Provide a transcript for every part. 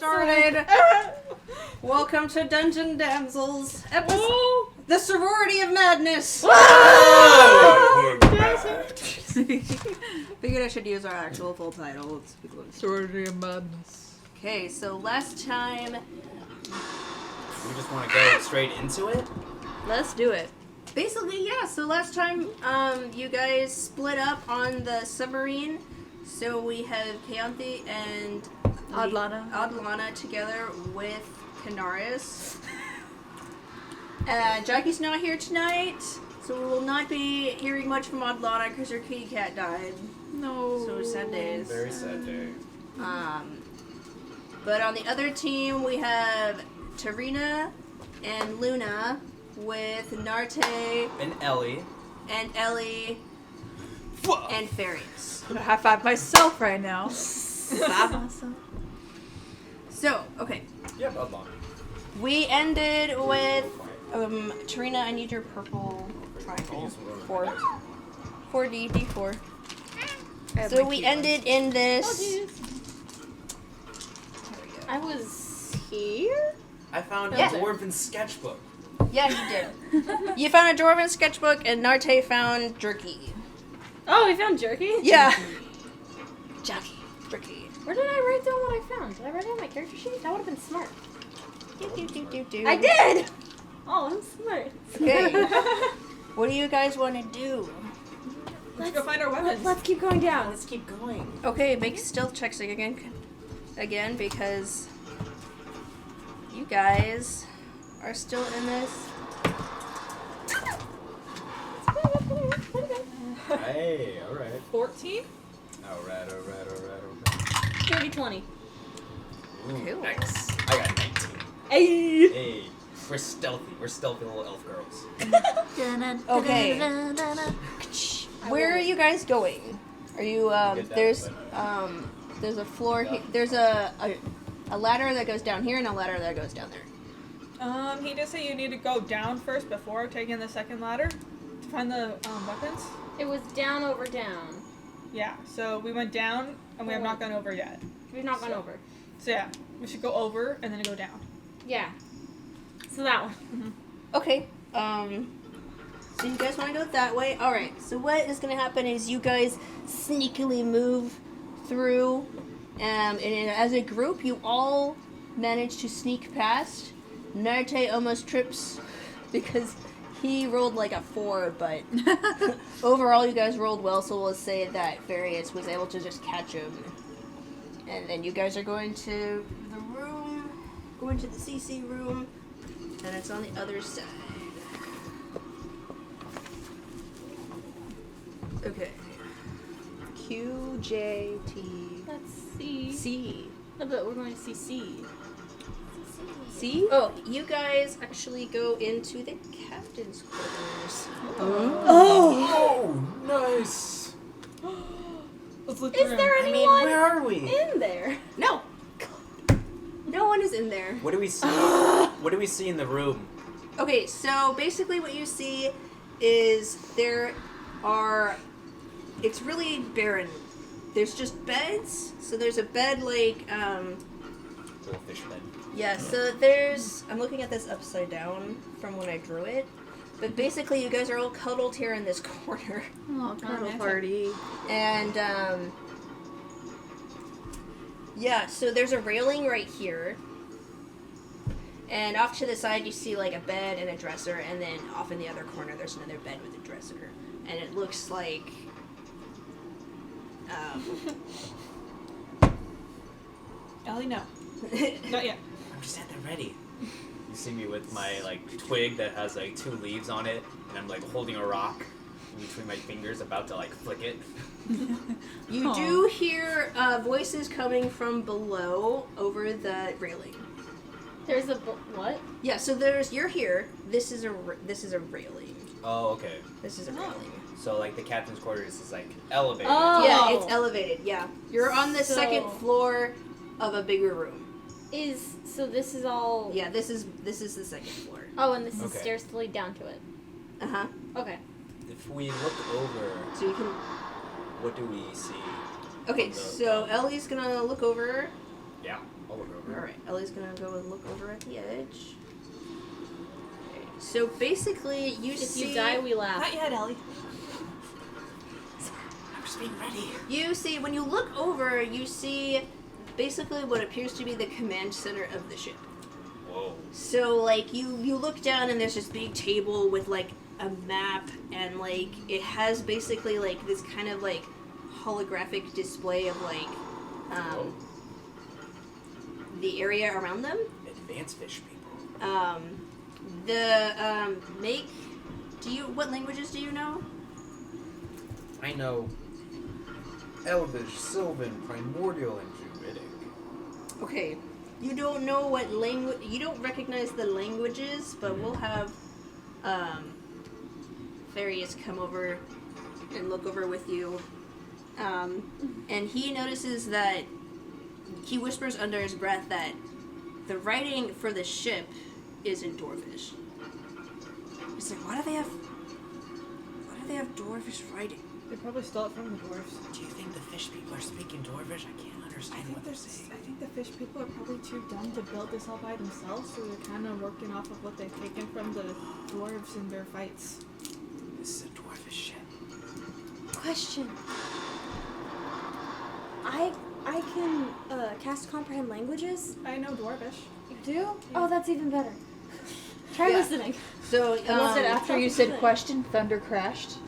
started. Welcome to Dungeon Damsels, episode the Sorority of Madness. Figured I should use our actual full title. It's Sorority of Madness. Okay, so last time... We just want to go straight into it? Let's do it. Basically, yeah, so last time you guys split up on the submarine. So we have Keyanthi and Adlanna together with Canaris. Jackie's not here tonight, so we will not be hearing much from Adlanna because her kitty cat died. No. So sad days. Very sad day. But on the other team, we have Tarina and Luna with Narte And Ellie. and Farius. I'm gonna high five myself right now. So, okay. Yep, Adlanna. We ended with, Tarina, I need your purple triangle. 4D4. So we ended in this... I was here? I found a Yeah. dwarven sketchbook. Yeah, you did. You found a dwarven sketchbook, and Narte found jerky. Oh, we found jerky? Yeah. Jerky. Where did I write down what I found? Did I write it on my character sheet? That would have been smart. Do. I did! Oh, I'm smart. Okay. What do you guys want to do? Let's go find our weapons. Let's keep going down. Let's keep going. Okay, make stealth checks again, because you guys are still in this. Hey, alright. 14? Alright. 30-20. Cool. Nice. I got 19. Hey! Hey, we're stealthy. We're stealthy little elf girls. Okay. Where are you guys going? Are you there's a floor here. There's a ladder that goes down here and a ladder that goes down there. He did say you need to go down first before taking the second ladder to find the weapons. It was down over down. Yeah, so we went down and we have not gone over yet. We've not gone over. So yeah, we should go over and then go down. Yeah. So that one. Mm-hmm. Okay. So you guys want to go that way? All right. So what is going to happen is you guys sneakily move through, and as a group, you all manage to sneak past. Narte almost trips because he rolled like a 4, but overall you guys rolled well, so we'll say that Farius was able to just catch him. And then you guys are going to the room, going to the CC room, and it's on the other side. Okay. Q, J, T, Let's see. C. No, but we're going to see C. C? Oh, you guys actually go into the captain's quarters. Oh, nice. Let's look Is there anyone Where are we? in there? No! No one is in there. What do we see? What do we see in the room? Okay, so basically what you see is it's really barren. There's just beds. So there's a bed like, Little fish bed. yeah, so I'm looking at this upside down from when I drew it. But basically you guys are all cuddled here in this corner. Oh, cuddle party. And, yeah, so there's a railing right here. And off to the side you see like a bed and a dresser, and then off in the other corner there's another bed with a dresser. And it looks like, Ellie, no. Not yet. I'm just at the ready. You see me with my twig that has 2 leaves on it, and I'm holding a rock in between my fingers, about to flick it. You do hear voices coming from below over the railing. There's a what? Yeah, so you're here. This is a railing. Oh, okay. This is a railing. So the captain's quarters is elevated. Oh. Yeah, it's elevated. Yeah, you're on the second floor of a bigger room. So this is all... Yeah, this is the second floor. Oh, and this is Okay. stairs to lead down to it. Uh-huh. Okay. If we look over, So you can... what do we see? Okay, From the so Ellie's gonna look over Yeah, I'll look over. All right, Ellie's gonna go and look over at the edge. Okay. So basically, you If see. you die, we laugh. Not yet, Ellie. I'm just being ready. You see, when you look over, you see basically what appears to be the command center of the ship. Whoa. So, like, you look down and there's this big table with, like, a map, and, like, it has basically, like, this kind of, like, holographic display of, like, Whoa. the area around them. Advanced fish people. What languages do you know? I know Elvish, Sylvan, Primordial, and Druidic. Okay. You don't know what language, you don't recognize the languages, but we'll have, Farius come over and look over with you. And he notices that, he whispers under his breath that the writing for the ship is in Dwarvish. He's like, why do they have Dwarvish writing? They probably stole it from the dwarves. Do you think the fish people are speaking Dwarvish? I can't understand what they're saying. I think the fish people are probably too dumb to build this all by themselves, so they're kind of working off of what they've taken from the dwarves in their fights. This is a Dwarvish ship. Question. I can cast comprehend languages. I know dwarvish. You do? Oh, that's even better. Try listening. So, I love that after you said question, thunder crashed.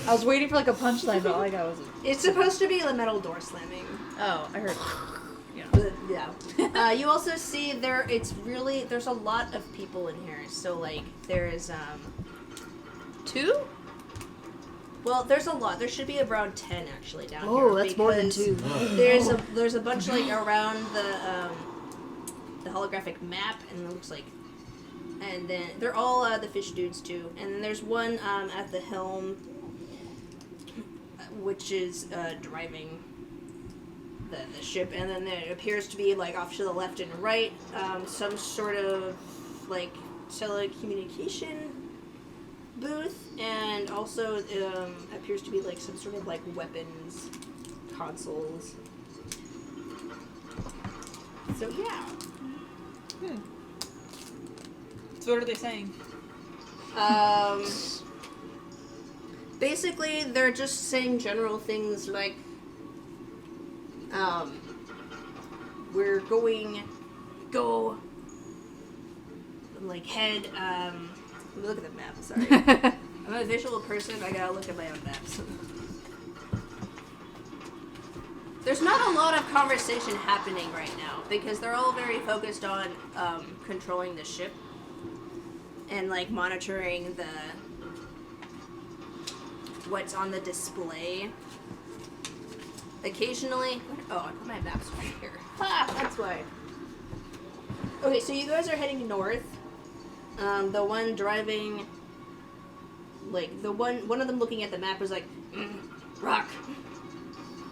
I was waiting for like a punchline, but all I got was it's supposed to be a metal door slamming. oh, I heard. But, yeah. You also see there's a lot of people in here. So, like, there's, 2? Well, there's a lot. There should be around 10 actually down here. Oh, that's more than because 2. There's a bunch, like, around the holographic map, and it looks like, and then they're all the fish dudes too. And then there's one at the helm, which is driving the ship, and then there appears to be, like, off to the left and right, some sort of, like, telecommunication booth, and also appears to be, like, some sort of, like, weapons consoles. So yeah. So what are they saying? Basically, they're just saying general things like, we're go, like, head, let me look at the map, sorry. I'm a visual person, I gotta look at my own maps. There's not a lot of conversation happening right now, because they're all very focused on, controlling the ship, and, like, monitoring what's on the display. Occasionally, oh, I put my maps right here. Ah, that's why. Okay, so you guys are heading north. The one driving, like, one of them looking at the map is like, rock,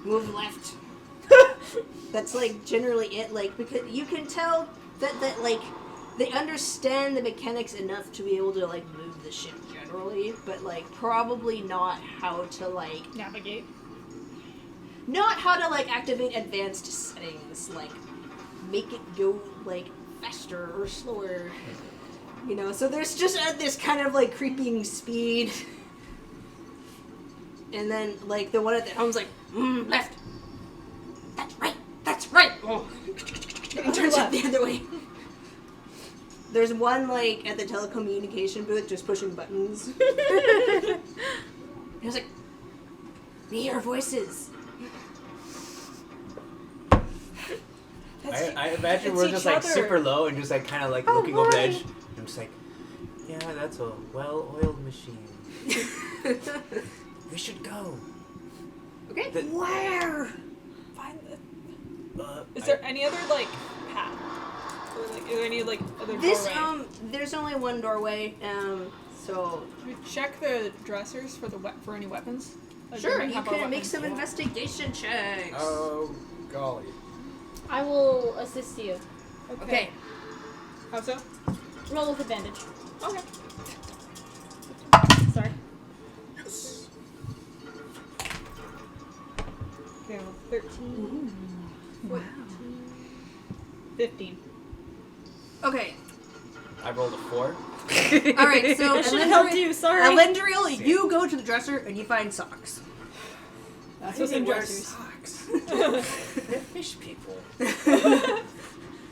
move left. That's, like, generally it, like, because you can tell that, like, they understand the mechanics enough to be able to, like, move the ship generally, but, like, probably not how to, like, Navigate. not how to, like, activate advanced settings, like, make it go, like, faster or slower, you know, so there's just this kind of, like, creeping speed, and then, like, the one at the helm's like, left, that's right, oh, and turns it the other way. There's one, like, at the telecommunication booth just pushing buttons. And I was like, we hear voices. I imagine we're it's just each like other. super low and just like kind of like looking over the edge. I'm just like, yeah, that's a well-oiled machine. We should go. Okay. Where? Find the... Is there any other, like, path? Or, like, is there any, like, other This, doorway? there's only one doorway, so... Should we check the dressers for any weapons? Like, Sure, we you have our can make weapons. some investigation checks. Oh, golly. I will assist you. Okay. How so? Roll with advantage. Okay. Sorry. Yes. Okay, well, 13. 14. 15. Okay. I rolled a 4. All right. So I should have helped you. Sorry. Ellendriel, you go to the dresser and you find socks. That's what's in dressers. Socks. They're fish people.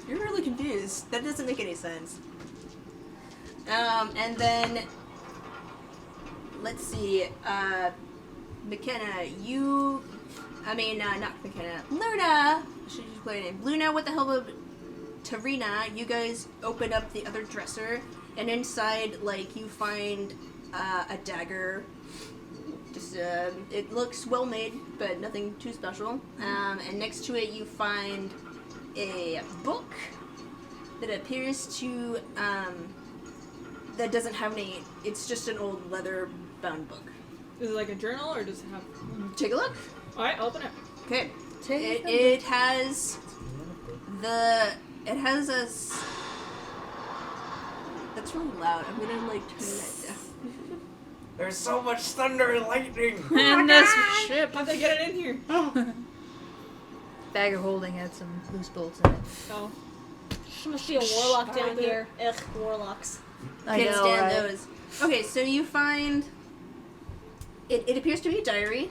You're really confused. That doesn't make any sense. And then let's see. McKenna, not McKenna. Luna. Should you play her name? Luna. What the hell? Tarina. You guys open up the other dresser, and inside, you find a dagger. Just it looks well made, but nothing too special. And next to it, you find a book that appears to that doesn't have any. It's just an old leather-bound book. Is it like a journal or does it have? Take a look. All right, open it. Okay. It has a. That's really loud. I'm gonna turn that down. There's so much thunder and lightning. And this ship. How'd they get it in here? Bag of holding had some loose bolts in it. Oh. Must be a warlock down here. Ugh, warlocks. Can't stand those. Okay, so you find it appears to be a diary.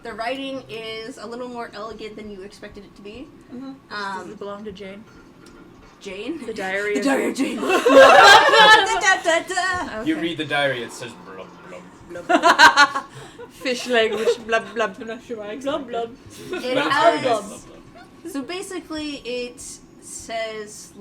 The writing is a little more elegant than you expected it to be. Mm-hmm. Does it belong to Jane? Jane? The diary of Jane. Okay. You read the diary, it says blub blub. Fish language, blub blub. I'm not sure why. Blub blub. It But it's very has, blub blub. so basically it says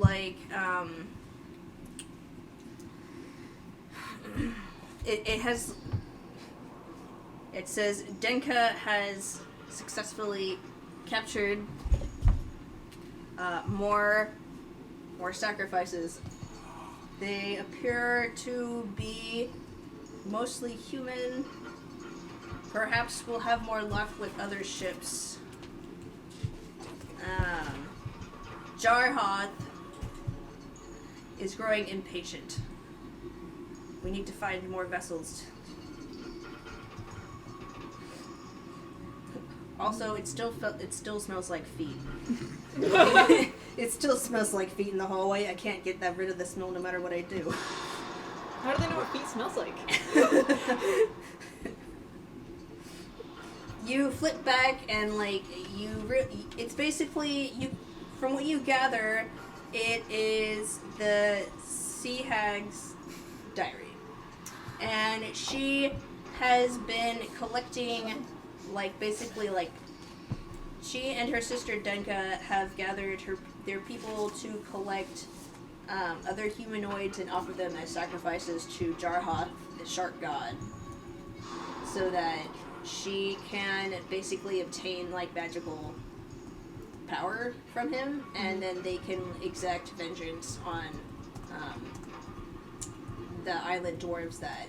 it says Denka has successfully captured more sacrifices. They appear to be mostly human. Perhaps we'll have more luck with other ships. Jarhoth is growing impatient. We need to find more vessels. Also, it still smells like feet. It still smells like feet in the hallway. I can't get rid of the smell no matter what I do. How do they know what feet smells like? You flip back and it's basically from what you gather, it is the Sea Hag's diary, and she has been collecting she and her sister Denka have gathered their people to collect other humanoids and offer them as sacrifices to Jarhoth, the shark god, so that she can basically obtain magical power from him, and then they can exact vengeance on the island dwarves that.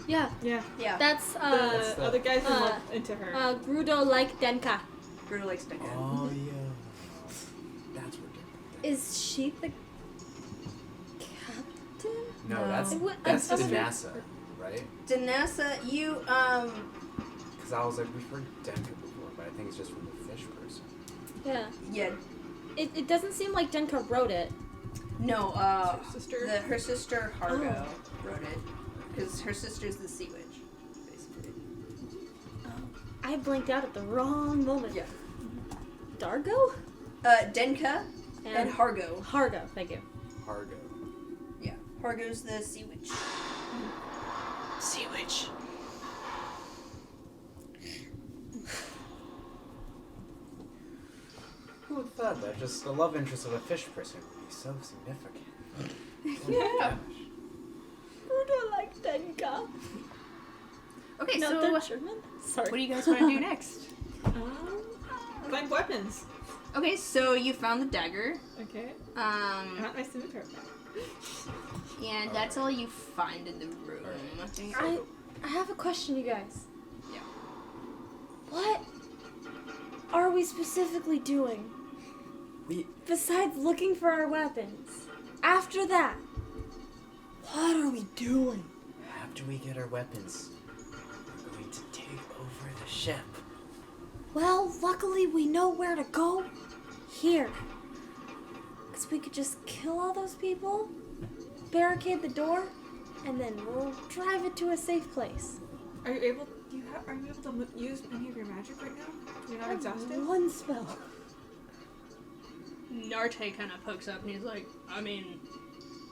Yeah, Yeah. Yeah. that's The other guys in love into her. Grudo like Denka. Brutal likes Denka. Oh yeah. That's what. Is she the captain? No, No. that's I- the NASA, right? Danessa, you Because I was like, we've heard Denka before, but I think it's just from the fish person. Yeah. yeah. It doesn't seem like Denka wrote it. No, Her sister. her sister Hargo wrote it. Because her sister's the sea witch, basically. I blinked out at the wrong moment. Yeah. Dargo? Denka and Hargo. Hargo, thank you. Hargo. Yeah. Hargo's the sea witch. Sea witch. Who would have thought that just the love interest of a fish person would be so significant? Yeah. Grudo like Denka. Okay, No, so they're what German? Sorry. do you guys want to do next? Find weapons. Okay, so you found the dagger. Okay. Not nice to meet her. And that's all you find in the room. I have a question, you guys. Yeah. What are we specifically doing? Besides looking for our weapons. After that, what are we doing? After we get our weapons, we're going to take over the ship. Well, luckily we know where to go. Here. So we could just kill all those people, barricade the door, and then we'll drive it to a safe place. Are you able to use any of your magic right now? You're not exhausted? One spell. Narte kind of pokes up and he's like, I mean,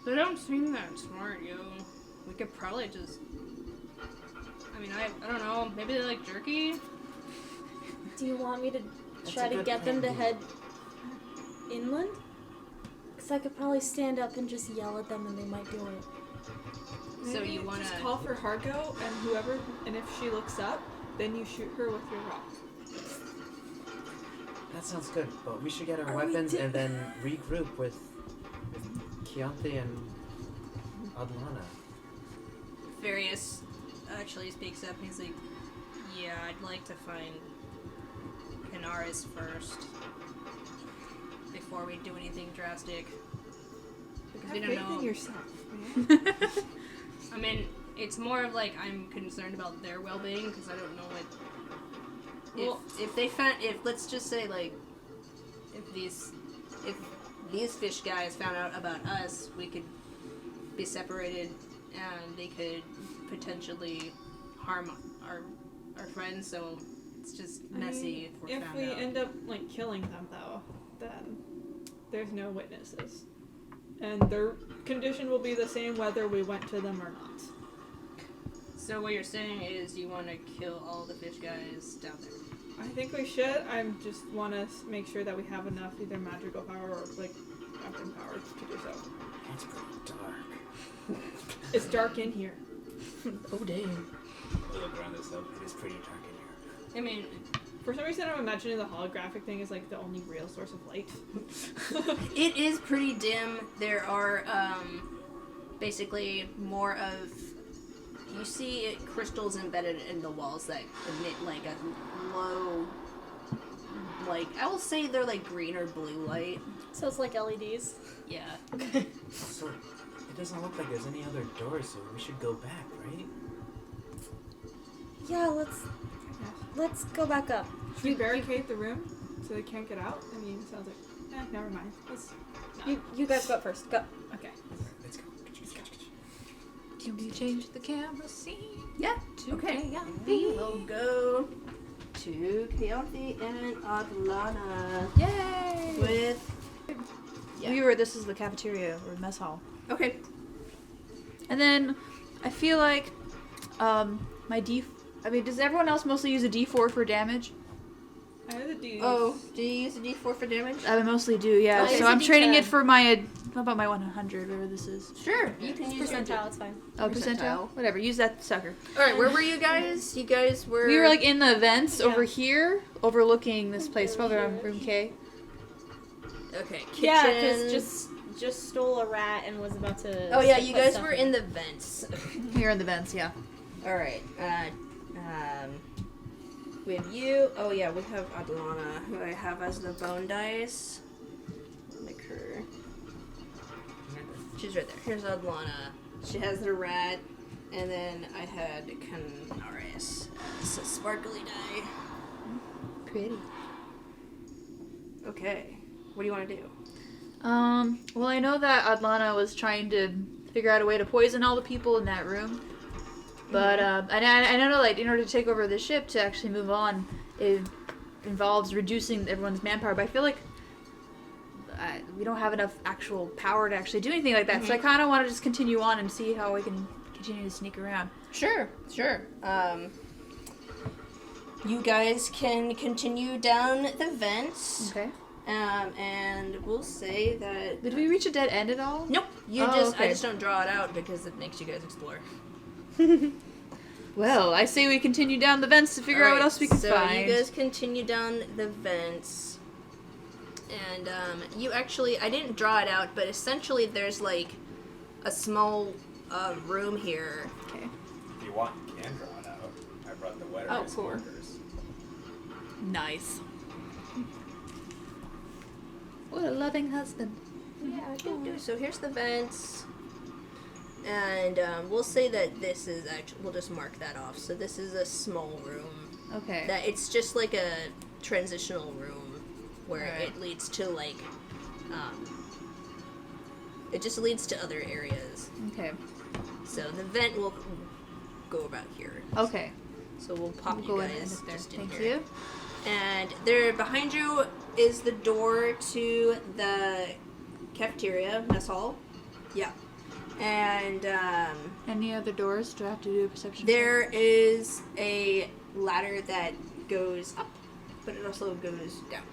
they don't seem that smart, yo. We could probably just... I mean, I don't know, maybe they like jerky? Do you want me to That's try a to good get them to plan. head inland? Because I could probably stand up and just yell at them and they might do it. So Maybe you wanna... just call for Hargo and if she looks up, then you shoot her with your rock. That sounds good, but we should get our Are we weapons di- and then regroup with Keyanthi and Adlanna. Various actually speaks up and he's like, yeah, I'd like to find Canaris first before we do anything drastic. Because we Have don't faith know. in yourself, man. I mean, it's more of like I'm concerned about their well-being because I don't know what. If they found, if let's just say like, if these fish guys found out about us, we could be separated, and they could potentially harm our friends. So it's just messy if we're If found we out. end up like killing them though, then there's no witnesses. And their condition will be the same whether we went to them or not. So what you're saying is you want to kill all the fish guys down there. I think we should. I just want to make sure that we have enough either magical power or like weapon power to do so. It's pretty dark. It's dark in here. Oh damn. We'll look around this though. It is pretty dark in here. I mean, For some reason, I'm imagining the holographic thing is like the only real source of light. it is pretty dim. There are basically more of you see crystals embedded in the walls that emit like a low, like I will say they're like green or blue light. So it's like LEDs. Yeah. So, it doesn't look like there's any other doors, so we should go back, right? Yeah, let's go back up. Should we barricade the room so they can't get out? I mean, it sounds like, never mind. Let's, You guys go up first. Go. okay. Let's go. Can we change the camera scene? Yeah. To Okay. Keyanthi? We'll go to Keyanthi and Adlanna Yay! with. Yeah. This is the cafeteria or mess hall. Okay. And then I feel like does everyone else mostly use a D4 for damage? I know the D's. Oh, do you use a D4 for damage? I mostly do, yeah. Okay, so it's a I'm trading D10. it for my how about my 100, whatever this is. Sure. You can use your Percentile, it's fine. Oh, Percentile. percentile? Whatever, use that sucker. Alright, where were you guys? You guys were... We were like in the vents Yeah. over here, overlooking this place, probably around room K. Okay, kitchen... Yeah, because just stole a rat and was about to. Oh yeah, put you guys stuff were in the vents. Here in the vents, yeah. Alright, we have you. Oh yeah, we have Adlanna, who I have as the bone dice. Make her... She's right there. Here's Adlanna. She has the rat, and then I had Canaris as a sparkly die. Pretty. Okay, what do you want to do? Well, I know that Adlanna was trying to figure out a way to poison all the people in that room. But, and I know, like, in order to take over the ship to actually move on, it involves reducing everyone's manpower. But I feel like we don't have enough actual power to actually do anything like that. So I kind of want to just continue on and see how we can continue to sneak around. Sure. You guys can continue down the vents. Okay. And we'll say that... Did we reach a dead end at all? Nope. I okay. just don't draw it out because it makes you guys explore. Well, I say we continue down the vents to figure out what Alright, else we can so find. you guys continue down the vents. And, you actually... I didn't draw it out, but essentially there's, like, a small, room here. Okay. If you want, you can draw it out. I brought the wet Oh, erase cool. markers. Nice. What a loving husband. So here's the vents. And, we'll say that this is actually... We'll just mark that off. So this is a small room. Okay. That it's just like a transitional room where Right. it leads to like It just leads to other areas. Okay. So the vent will go about here. Okay. So we'll pop We'll you go in guys there. just in Thank here. you. And there behind you is the door to the cafeteria, mess hall. Yeah. And Any other doors? Do I have to do a perception? there is a ladder that goes up, but it also goes down.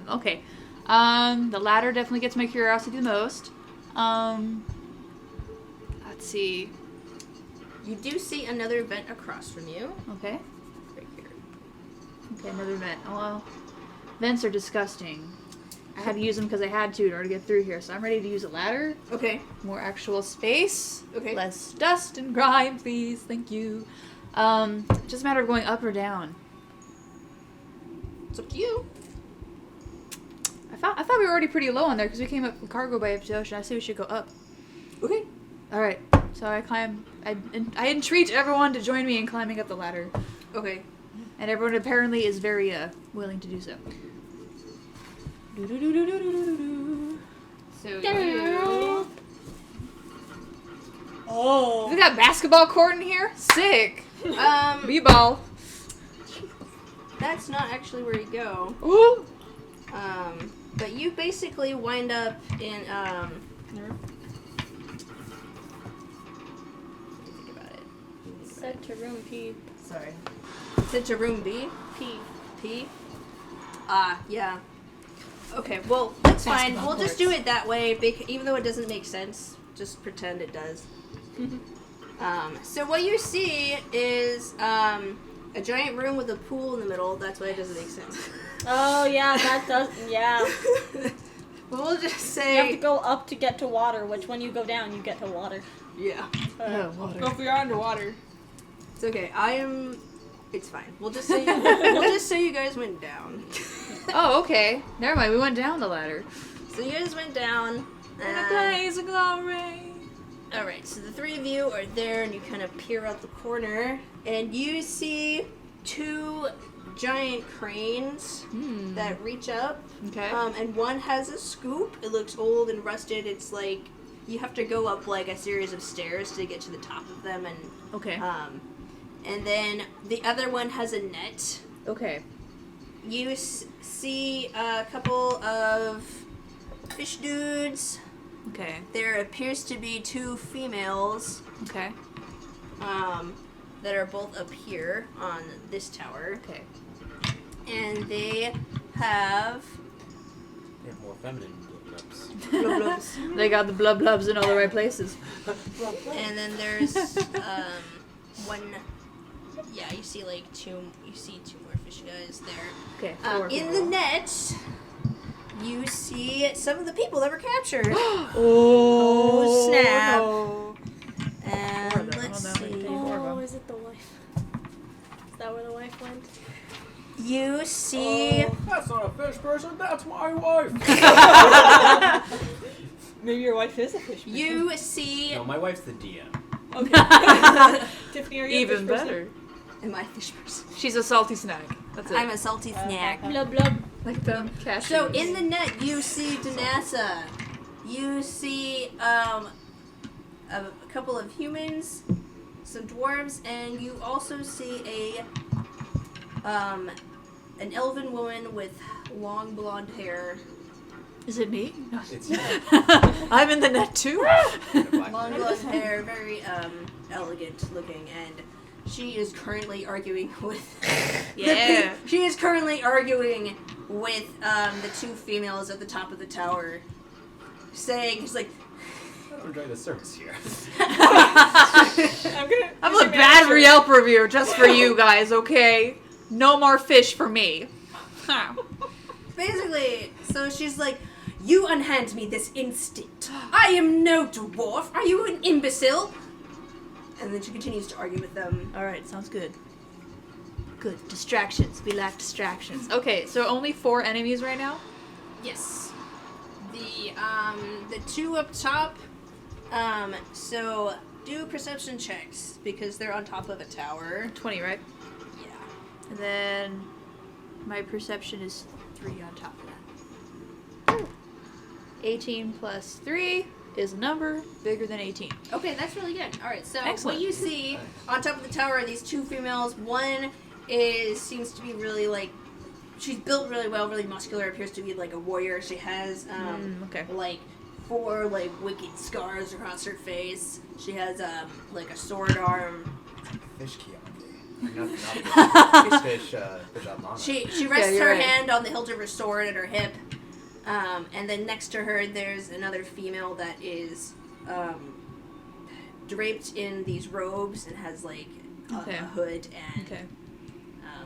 Okay. The ladder definitely gets my curiosity the most. Let's see. You do see another vent across from you. Okay. Right here. Okay, another vent. Oh, well, vents are disgusting. I had to use them because I had to in order to get through here, so I'm ready to use a ladder. Okay. More actual space. Okay. Less dust and grime, please. Thank you. Just a matter of going up or down. It's up to you. I thought we were already pretty low on there because we came up with cargo by ocean. I say we should go up. Okay. All right. So I climb. I entreat everyone to join me in climbing up the ladder, Okay. and everyone apparently is very willing to do so. So you... Oh. We got basketball court in here. Sick. B-ball. That's not actually where you go. Ooh. But you basically wind up in, let me think about it. Set to room P. Sorry. Is it to room B? P. P? Yeah. Okay, well, that's fine. Basketball We'll just do it that way, even though it doesn't make sense. Just pretend it does. So what you see is, a giant room with a pool in the middle. That's why it doesn't make sense. Oh, yeah, that does. Yeah. We'll just You have to say... go up to get to water, which when you go down, you get to water. Yeah. Water. Well, if we are underwater. It's okay. It's fine. We'll just say you guys went down. Oh, okay. Never mind. We went down the ladder. So you guys went down. Blaze of glory. Alright, so the three of you are there and you kind of peer out the corner and you see two giant cranes that reach up. Okay. And one has a scoop. It looks old and rusted. It's like you have to go up like a series of stairs to get to the top of them and Okay. and then the other one has a net. Okay. You see a couple of fish dudes. Okay. There appears to be two females Okay. that are both up here on this tower. Okay. And they have They're more feminine blubs. blubs. They got the blub blubs in all the right places. And then there's one. Yeah, you see two more fish guys there. Okay. In the net, you see some of the people that were captured. Oh, snap. no. And Hold let's on, see. Oh, is it the wife? Is that where the wife went? You see. That's not a fish person, that's my wife! Maybe your wife is a fish person. You see. No, my wife's the DM. Okay. Tiffany, are you a Even fish person? better. Am I a fish person? She's a salty snack. That's it. I'm a salty snack. Blub blub. like the cashews. So in the net, you see Danassa. You see a couple of humans, some dwarves, and you also see an elven woman with long blonde hair. Is it me? No. It's you. I'm in the net too. Long blonde hair, very elegant looking, and she is currently arguing with. Yeah. She is currently arguing with the two females at the top of the tower, saying, "It's like." I don't enjoy the service here. I'm a bad Yelp review just for you guys, okay? No more fish for me. Basically, so she's like, "You unhand me this instant. I am no dwarf. Are you an imbecile?" And then she continues to argue with them. Alright, sounds good. Good. Distractions. We lack distractions. Okay, so only 4 enemies right now? Yes. The two up top, so do perception checks because they're on top of a tower. 20, right? Yeah. And then my perception is 3 on top of that. 18 plus 3 is a number bigger than 18. Okay, that's really good. All right, so Excellent. what you see on top of the tower are these two females. One seems to be really like, she's built really well, really muscular. Appears to be like a warrior. She has Okay. like 4 like wicked scars across her face. She has like a sword arm. Fish Keyanthi. Not fish Adlanna. She rests you're her right. hand on the hilt of her sword at her hip, and then next to her there's another female that is draped in these robes and has like a hood, and Okay.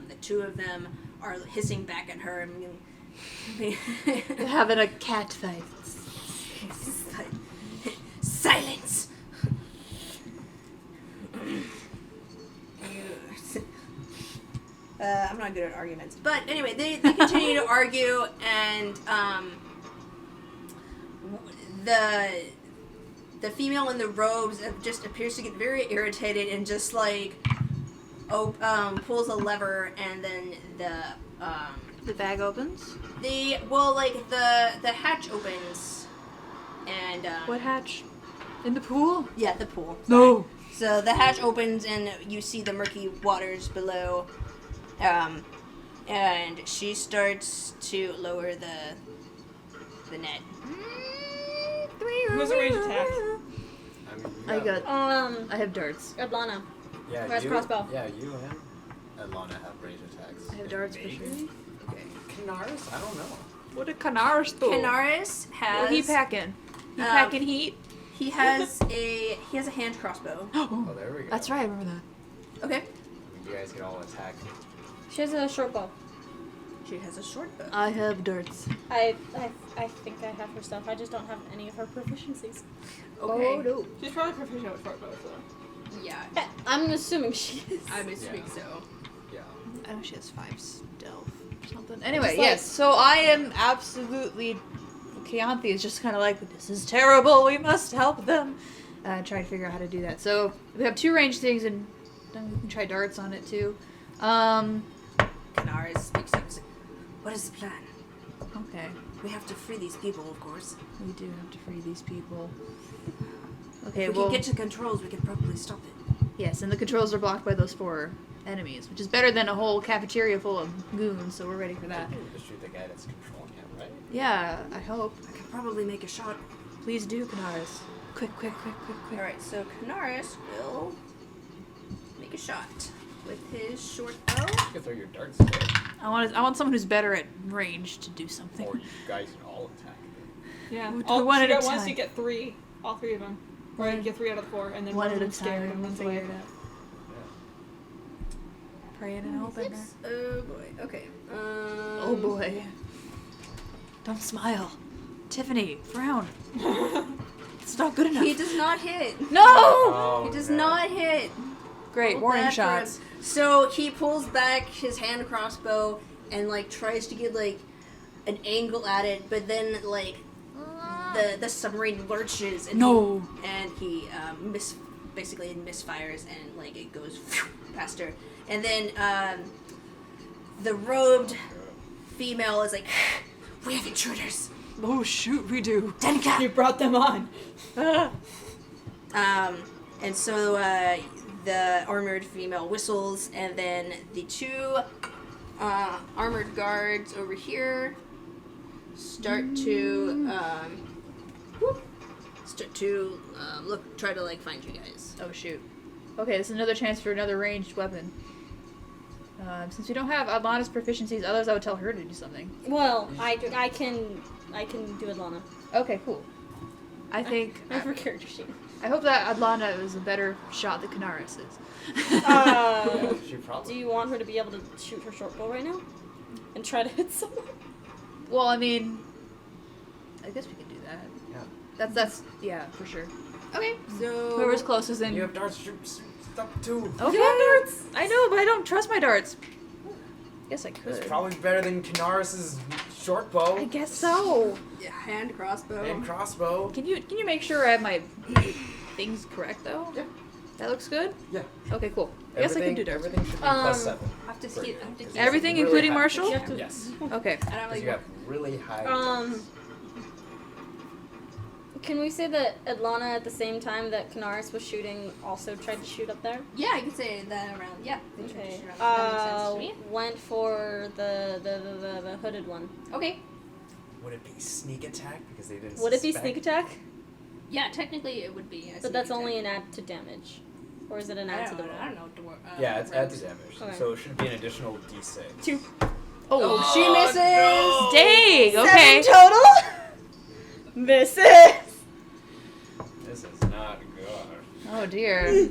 the two of them are hissing back at her. They're having a cat fight. Silence. I'm not good at arguments, but anyway, they continue to argue, and the female in the robes just appears to get very irritated and just like pulls a lever, and then The bag opens. the hatch opens, and What hatch? In the pool? yeah, the pool. No. So the hatch opens and you see the murky waters below, and she starts to lower the net. Who has a range attack? I have darts. Adlanna. Yeah, Where's you, crossbow? Yeah, you and Adlanna have range attacks. I have darts for sure. Okay. Canaris? I don't know. What did Canaris do? Canaris has What he packing? He packing heat? he has a hand crossbow. Oh, there we go. That's right, I remember that. Okay. You guys can all attack. She has a short bow. She has a short bow. I have darts. I think I have her stuff. I just don't have any of her proficiencies. Okay. Oh, no. She's probably proficient with short bows, though. Yeah. I'm assuming she is. I'm assuming so. Yeah. I know she has 5 stealth or something. Anyway, Just like- yes. So I am absolutely. Keyanthi is just kind of like, this is terrible. We must help them. Try to figure out how to do that. So we have 2 ranged things, and then we can try darts on it too. Canaris speaks up. What is the plan? Okay. We have to free these people, of course. We do have to free these people. Okay, If we well, can get to controls, we can probably stop it. yes, and the controls are blocked by those 4 enemies, which is better than a whole cafeteria full of goons, so we're ready for that. Just shoot the guy that's controlling him, right? Yeah, I hope. I can probably make a shot. Please do, Canaris. Quick, quick, quick, quick, quick. Alright, so Canaris will make a shot with his short bow. You can throw your darts there. I want someone who's better at range to do something. Or you guys can all attack. Yeah. We'll do All, one you at a get once time. you get 3, all 3 of them. Or you get 3 out of the 4, and then One one at of a them's scared time, and runs figure away. it out. Praying and hoping. Oh boy, okay. Oh boy. Don't smile. Tiffany, frown. It's not good enough. He does not hit. No! Oh, He does no. not hit. Great, Feel warning bad for him. shots. So he pulls back his hand crossbow and like tries to get like an angle at it, but then like the submarine lurches and No. he basically misfires and like it goes past her, and then the robed female is like, "We have intruders." Oh shoot, we do. Denka. You brought them on. And so the armored female whistles, and then the 2 armored guards over here start to try to like find you guys. Oh shoot. Okay, this is another chance for another ranged weapon. Since we don't have Adlanna's proficiencies, otherwise I would tell her to do something. Well, I can do Adlanna. Okay, cool. I think I have her character sheet. I hope that Adlanna is a better shot than Canaris is. Yeah, she probably. Do you want her to be able to shoot her short bow right now? And try to hit someone? Well, I mean, I guess we could do that. Yeah. That's yeah, for sure. Okay, so Whoever's closest in. You have darts, shoot stuff too. Okay. You have darts? I know, but I don't trust my darts. Guess I It's could. probably better than Canaris's short bow I guess so. yeah, hand crossbow. and crossbow. Can you make sure I have my things correct though? Yeah. That looks good. Yeah. Okay, cool. I guess I can do darts. Everything should be Um, +7. I have to see it. I have to see Everything, Really including high- Marshall. You have to- Yes. Okay. I don't Because like. you have really high. Um, darts. Can we say that Adlanna, at the same time that Canaris was shooting, also tried to shoot up there? Yeah, I could say that around. Yeah. they tried to Okay. shoot around. That makes sense to me. Went for the hooded one. Okay. Would it be sneak attack because they didn't? Would it be suspect? sneak attack? Yeah, technically it would be. But that's only an add to damage. Or is it an add to the roll? I don't know. Yeah, it's add to damage. Okay. So it should be an additional d6. 2. Oh, She misses. dang. Okay. 7 total. Misses. This is not good. Oh dear.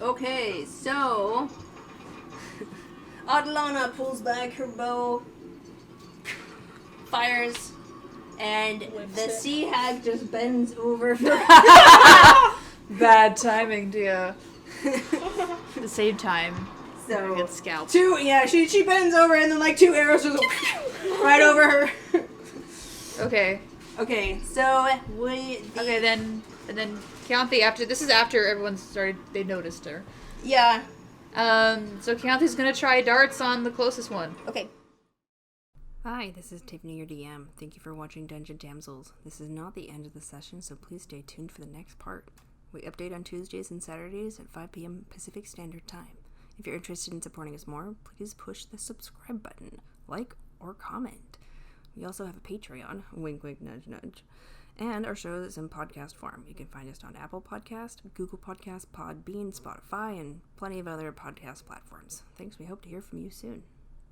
Okay, so Adlanna pulls back her bow, fires, and Whips the it. sea hag just bends over for Bad timing, dear. At the same time, so get scalped. 2. Yeah, she bends over, and then like 2 arrows just right over her. Okay. Okay, so Okay, then Keyanthi, after this is after everyone started, they noticed her. Yeah. So Keyanti's gonna try darts on the closest one. Okay. Hi, this is Tiffany, your DM. Thank you for watching Dungeon Damsels. This is not the end of the session, so please stay tuned for the next part. We update on Tuesdays and Saturdays at 5 p.m. Pacific Standard Time. If you're interested in supporting us more, please push the subscribe button, like, or comment. We also have a Patreon, wink wink nudge nudge, and our show is in podcast form. You can find us on Apple Podcast, Google Podcast, Podbean, Spotify, and plenty of other podcast platforms. Thanks, we hope to hear from you soon.